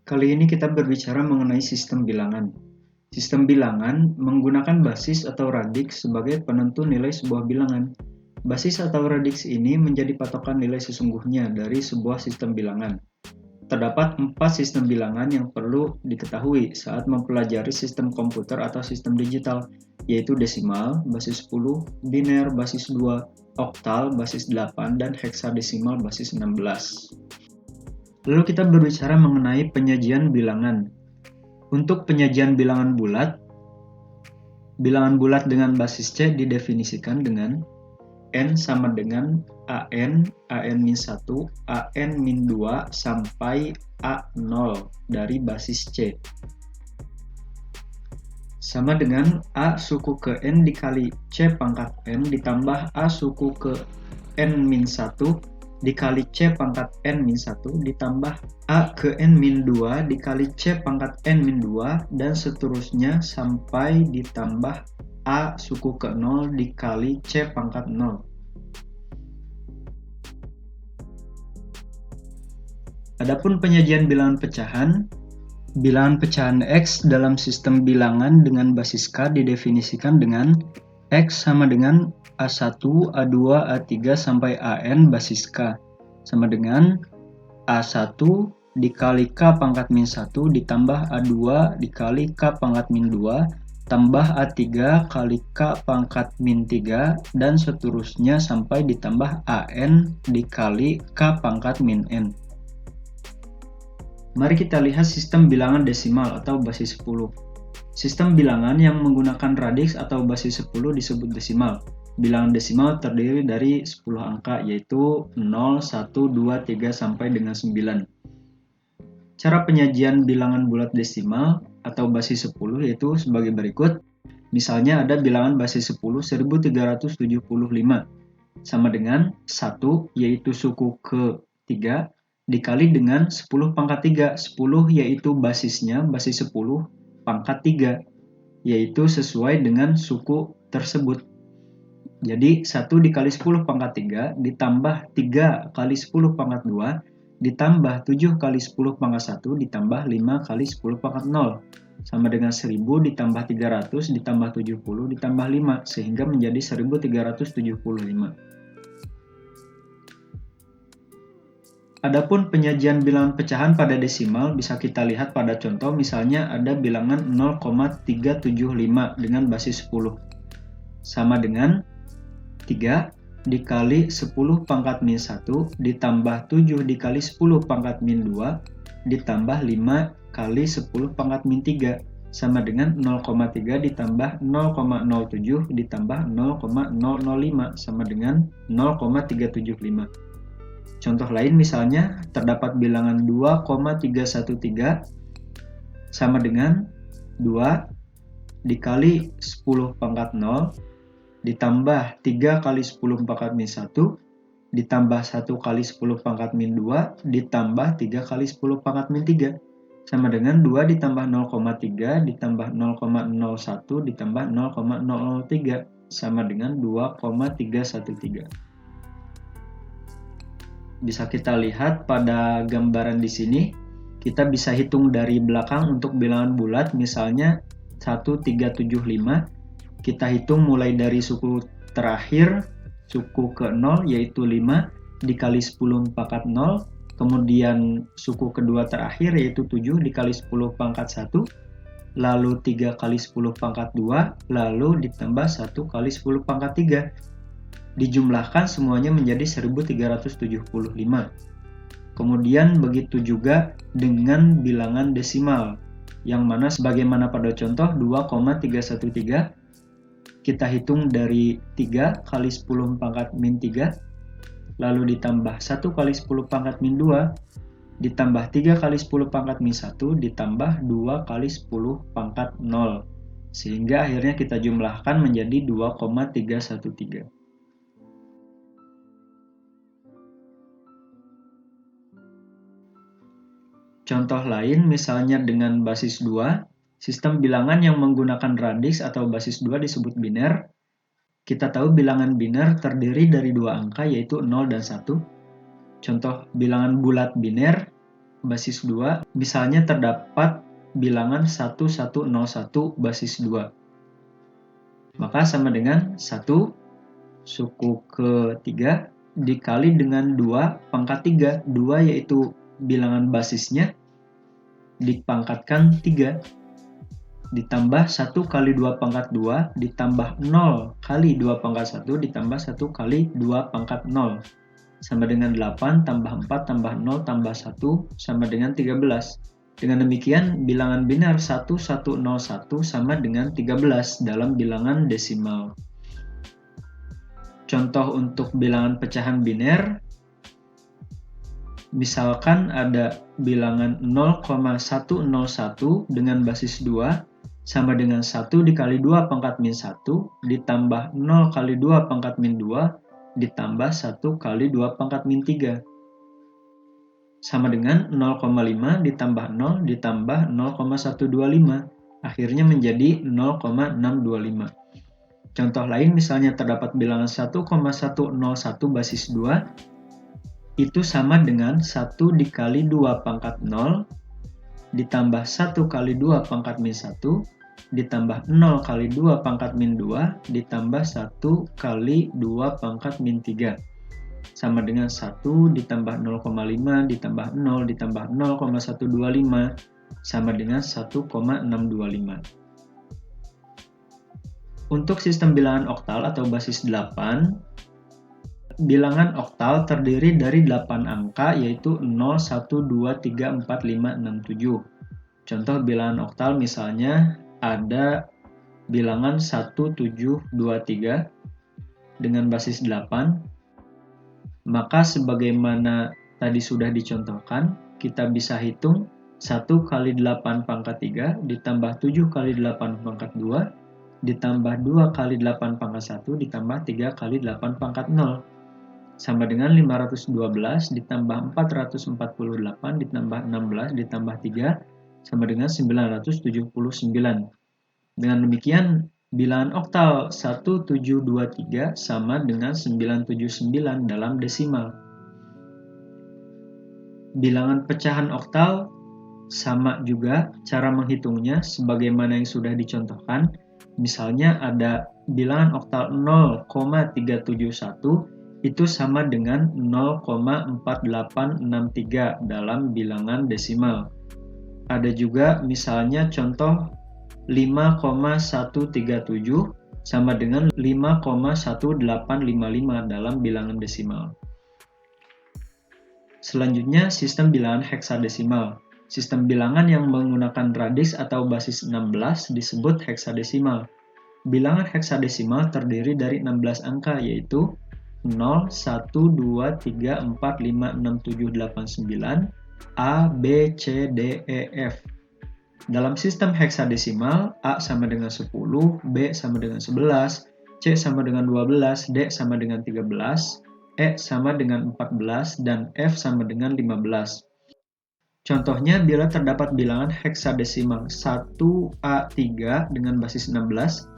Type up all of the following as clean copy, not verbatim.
Kali ini kita berbicara mengenai sistem bilangan. Sistem bilangan menggunakan basis atau radix sebagai penentu nilai sebuah bilangan. Basis atau radix ini menjadi patokan nilai sesungguhnya dari sebuah sistem bilangan. Terdapat 4 sistem bilangan yang perlu diketahui saat mempelajari sistem komputer atau sistem digital, yaitu desimal, basis 10, biner, basis 2, oktal, basis 8, dan heksadesimal, basis 16. Lalu kita berbicara mengenai penyajian bilangan. Untuk penyajian bilangan bulat dengan basis C didefinisikan dengan N sama dengan AN, AN-1, AN-2 sampai A0 dari basis C. Sama dengan A suku ke N dikali C pangkat N ditambah A suku ke N-1 dikali C pangkat N-1 ditambah A ke N-2 dikali C pangkat N-2 dan seterusnya sampai ditambah A suku ke 0 dikali C pangkat 0. Adapun penyajian bilangan pecahan X dalam sistem bilangan dengan basis K didefinisikan dengan X sama dengan A1, A2, A3 sampai AN basis K sama dengan A1 dikali K pangkat min 1 ditambah A2 dikali K pangkat min 2 tambah A3 kali K pangkat min 3 dan seterusnya sampai ditambah AN dikali K pangkat min N. Mari kita lihat sistem bilangan desimal atau basis 10. Sistem bilangan yang menggunakan radix atau basis 10 disebut desimal. Bilangan desimal terdiri dari 10 angka yaitu 0, 1, 2, 3 sampai dengan 9. Cara penyajian bilangan bulat desimal atau basis 10 yaitu sebagai berikut. Misalnya ada bilangan basis 10 1375 sama dengan 1 yaitu suku ke 3 dikali dengan 10 pangkat 3. 10 yaitu basisnya basis 10 pangkat 3 yaitu sesuai dengan suku tersebut. Jadi 1 dikali 10 pangkat 3 ditambah 3 kali 10 pangkat 2 ditambah 7 kali 10 pangkat 1 ditambah 5 kali 10 pangkat 0 sama dengan 1000 ditambah 300 ditambah 70 ditambah 5 sehingga menjadi 1375. Adapun penyajian bilangan pecahan pada desimal bisa kita lihat pada contoh, misalnya ada bilangan 0,375 dengan basis 10 sama dengan 3 dikali 10 pangkat min 1 ditambah 7 dikali 10 pangkat min 2 ditambah 5 kali 10 pangkat min 3 sama dengan 0,3 ditambah 0,07 ditambah 0,005 sama dengan 0,375. Contoh lain misalnya terdapat bilangan 2,313 sama dengan 2 dikali 10 pangkat 0 ditambah 3 kali 10 pangkat min 1 ditambah 1 kali 10 pangkat min 2 ditambah 3 kali 10 pangkat min 3 sama dengan 2 ditambah 0,3 ditambah 0,01 ditambah 0,003 sama dengan 2,313. Bisa kita lihat pada gambaran di sini, kita bisa hitung dari belakang untuk bilangan bulat, misalnya 1375. Kita hitung mulai dari suku terakhir, suku ke 0 yaitu 5 dikali 10 pangkat 0, kemudian suku kedua terakhir yaitu 7 dikali 10 pangkat 1, lalu 3 kali 10 pangkat 2, lalu ditambah 1 kali 10 pangkat 3. Dijumlahkan semuanya menjadi 1375. Kemudian begitu juga dengan bilangan desimal, yang mana sebagaimana pada contoh 2,313, kita hitung dari 3 kali 10 pangkat min 3, lalu ditambah 1 kali 10 pangkat min 2, ditambah 3 kali 10 pangkat min 1, ditambah 2 kali 10 pangkat 0. Sehingga akhirnya kita jumlahkan menjadi 2,313. Contoh lain misalnya dengan basis 2, sistem bilangan yang menggunakan radix atau basis 2 disebut biner. Kita tahu bilangan biner terdiri dari dua angka yaitu 0 dan 1. Contoh bilangan bulat biner basis 2, misalnya terdapat bilangan 1101 basis 2. Maka sama dengan 1 suku ke-3 dikali dengan 2 pangkat 3. 2 yaitu bilangan basisnya dipangkatkan 3. Ditambah 1 kali 2 pangkat 2 ditambah 0 kali 2 pangkat 1 ditambah 1 kali 2 pangkat 0. Sama dengan 8 tambah 4 tambah 0 tambah 1 sama dengan 13. Dengan demikian bilangan biner 1101 sama dengan 13 dalam bilangan desimal. Contoh untuk bilangan pecahan biner, misalkan ada bilangan 0,101 dengan basis 2 sama dengan 1 dikali 2 pangkat min 1 ditambah 0 kali 2 pangkat min 2 ditambah 1 kali 2 pangkat min 3. Sama dengan 0,5 ditambah 0 ditambah 0,125. Akhirnya menjadi 0,625. Contoh lain misalnya terdapat bilangan 1,101 basis 2 itu sama dengan 1 dikali 2 pangkat 0 ditambah 1 kali 2 pangkat min 1 ditambah 0 kali 2 pangkat min 2 ditambah 1 kali 2 pangkat min 3 sama dengan 1 ditambah 0,5 ditambah 0 ditambah 0,125 sama dengan 1,625. Untuk sistem bilangan oktal atau basis 8, bilangan oktal terdiri dari 8 angka yaitu 0, 1, 2, 3, 4, 5, 6, 7. Contoh bilangan oktal misalnya ada bilangan 1, 7, 2, 3 dengan basis 8. Maka sebagaimana tadi sudah dicontohkan, kita bisa hitung 1 kali 8 pangkat 3 ditambah 7 kali 8 pangkat 2 ditambah 2 kali 8 pangkat 1 ditambah 3 kali 8 pangkat 0 sama dengan 512 ditambah 448 ditambah 16 ditambah 3 sama dengan 979. Dengan demikian bilangan oktal 1723 sama dengan 979 dalam desimal. Bilangan pecahan oktal sama juga cara menghitungnya sebagaimana yang sudah dicontohkan. Misalnya ada bilangan oktal 0,371 itu sama dengan 0,4863 dalam bilangan desimal. Ada juga misalnya contoh 5,137 sama dengan 5,1855 dalam bilangan desimal. Selanjutnya sistem bilangan heksadesimal. Sistem bilangan yang menggunakan radix atau basis 16 disebut heksadesimal. Bilangan heksadesimal terdiri dari 16 angka yaitu 0, 1, 2, 3, 4, 5, 6, 7, 8, 9, A, B, C, D, E, F. Dalam sistem heksadesimal, A sama dengan 10, B sama dengan 11, C sama dengan 12, D sama dengan 13, E sama dengan 14, dan F sama dengan 15. Contohnya, bila terdapat bilangan heksadesimal 1A3 dengan basis 16,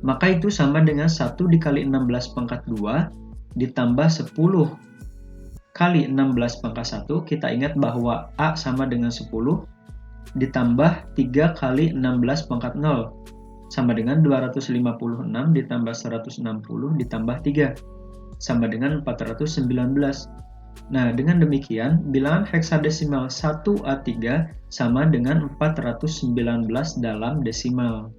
maka itu sama dengan 1 dikali 16 pangkat 2 ditambah 10 kali 16 pangkat 1. Kita ingat bahwa A sama dengan 10 ditambah 3 kali 16 pangkat 0 sama dengan 256 ditambah 160 ditambah 3 sama dengan 419. Nah, dengan demikian bilangan heksadesimal 1A3 sama dengan 419 dalam desimal.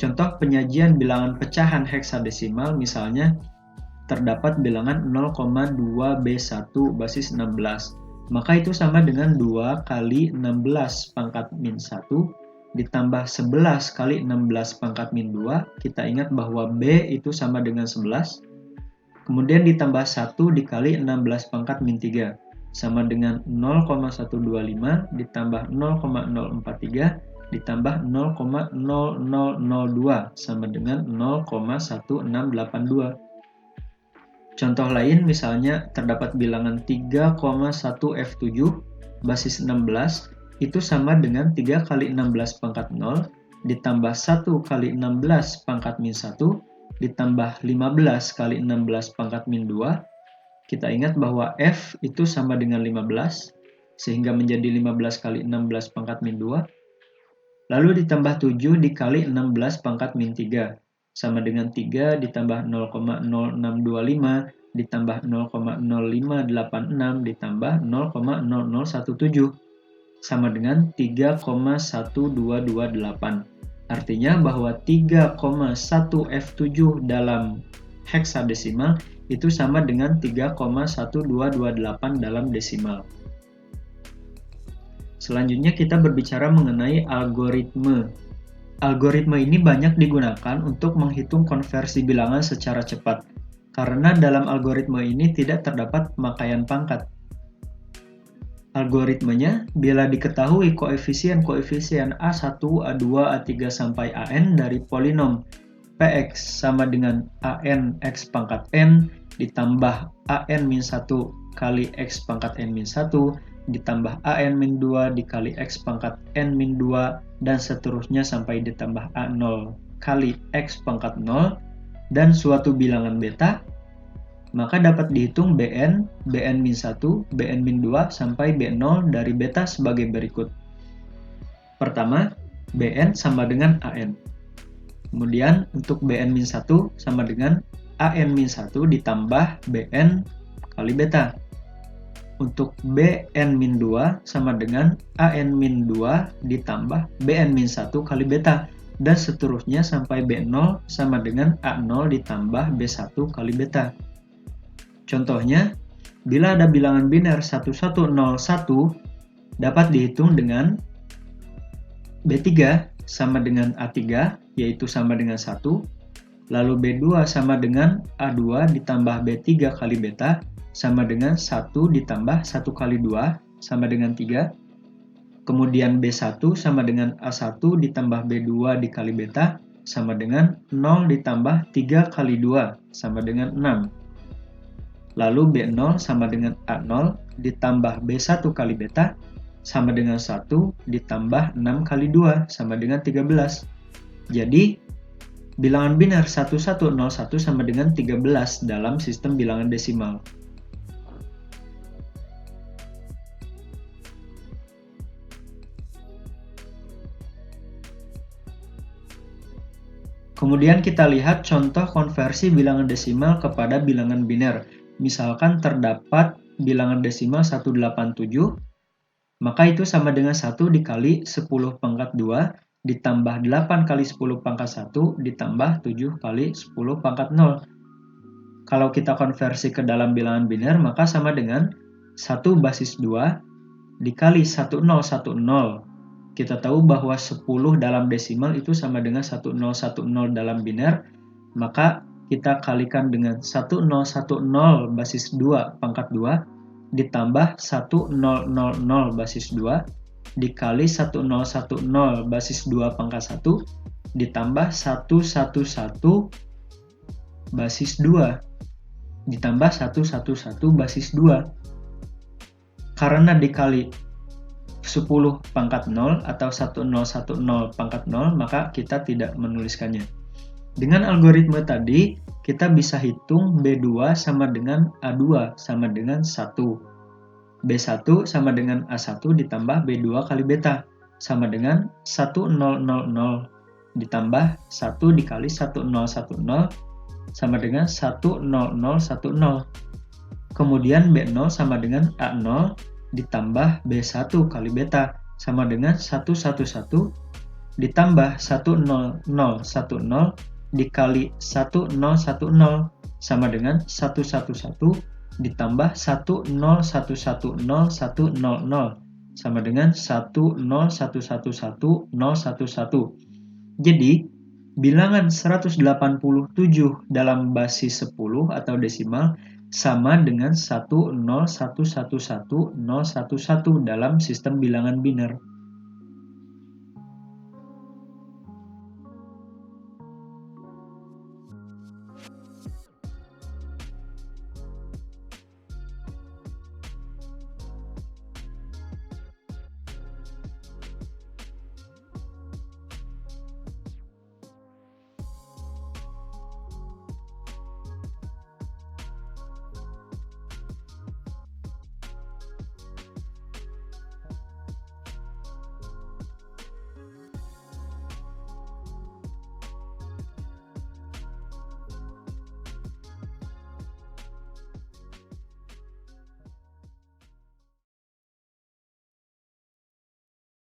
Contoh penyajian bilangan pecahan heksadesimal misalnya terdapat bilangan 0,2B1 basis 16. Maka itu sama dengan 2 kali 16 pangkat min 1 ditambah 11 kali 16 pangkat min 2. Kita ingat bahwa B itu sama dengan 11. Kemudian ditambah 1 dikali 16 pangkat min 3. Sama dengan 0,125 ditambah 0,043 ditambah 0,0002 sama dengan 0,1682. Contoh lain misalnya terdapat bilangan 3,1F7 basis 16 itu sama dengan 3 kali 16 pangkat 0 ditambah 1 kali 16 pangkat min 1 ditambah 15 kali 16 pangkat min 2 Kita ingat bahwa F itu sama dengan 15, sehingga menjadi 15 kali 16 pangkat min 2. Lalu ditambah 7 dikali 16 pangkat min 3, sama dengan 3 ditambah 0,0625 ditambah 0,0586 ditambah 0,0017, sama dengan 3,1228. Artinya bahwa 3,1F7 dalam heksadesimal itu sama dengan 3,1228 dalam desimal. Selanjutnya kita berbicara mengenai algoritme. Algoritme ini banyak digunakan untuk menghitung konversi bilangan secara cepat, karena dalam algoritme ini tidak terdapat pemakaian pangkat. Algoritmenya, bila diketahui koefisien-koefisien A1, A2, A3 sampai AN dari polinom Px sama dengan AN X pangkat N ditambah AN-1 kali X pangkat N-1 ditambah AN-2 dikali X pangkat N-2 dan seterusnya sampai ditambah A0 kali X pangkat 0 dan suatu bilangan beta, maka dapat dihitung Bn, Bn-1, Bn-2 sampai B0 dari beta sebagai berikut. Pertama, Bn sama dengan An. Kemudian untuk Bn-1 sama dengan An-1 ditambah Bn kali beta. Untuk Bn-2 sama dengan An-2 ditambah Bn-1 kali beta. Dan seterusnya sampai B0 sama dengan A0 ditambah B1 kali beta. Contohnya, bila ada bilangan biner 1101 dapat dihitung dengan B3 sama dengan A3, yaitu sama dengan 1, lalu B2 sama dengan A2 ditambah B3 kali beta, sama dengan 1 ditambah 1 kali 2, sama dengan 3, kemudian B1 sama dengan A1 ditambah B2 dikali beta, sama dengan 0 ditambah 3 kali 2, sama dengan 6. Lalu B0 sama dengan A0 ditambah B1 kali beta sama dengan 1 ditambah 6 kali 2 sama dengan 13. Jadi, bilangan biner 1101 sama dengan 13 dalam sistem bilangan desimal. Kemudian kita lihat contoh konversi bilangan desimal kepada bilangan biner. Misalkan terdapat bilangan desimal 187, maka itu sama dengan 1 dikali 10 pangkat 2 ditambah 8 kali 10 pangkat 1 ditambah 7 kali 10 pangkat 0. Kalau kita konversi ke dalam bilangan biner, maka sama dengan 1 basis 2 dikali 1010. Kita tahu bahwa 10 dalam desimal itu sama dengan 1010 dalam biner, maka kita kalikan dengan 1010 basis 2 pangkat 2 ditambah 1000 basis 2 dikali 1010 basis 2 pangkat 1 ditambah 111 basis 2 ditambah 111 basis 2. Karena dikali 10 pangkat 0 atau 1010 pangkat 0, maka kita tidak menuliskannya. Dengan algoritma tadi, kita bisa hitung B2 sama dengan A2 sama dengan 1. B1 sama dengan A1 ditambah B2 kali beta sama dengan 1000 ditambah 1 dikali 1010 sama dengan 10010. Kemudian B0 sama dengan A0 ditambah B1 kali beta sama dengan 111 ditambah 1010 dikali 1010 sama dengan 111 ditambah 10110 sama dengan 1011111. Jadi, bilangan 187 dalam basis 10 atau desimal sama dengan 1011111 dalam sistem bilangan biner.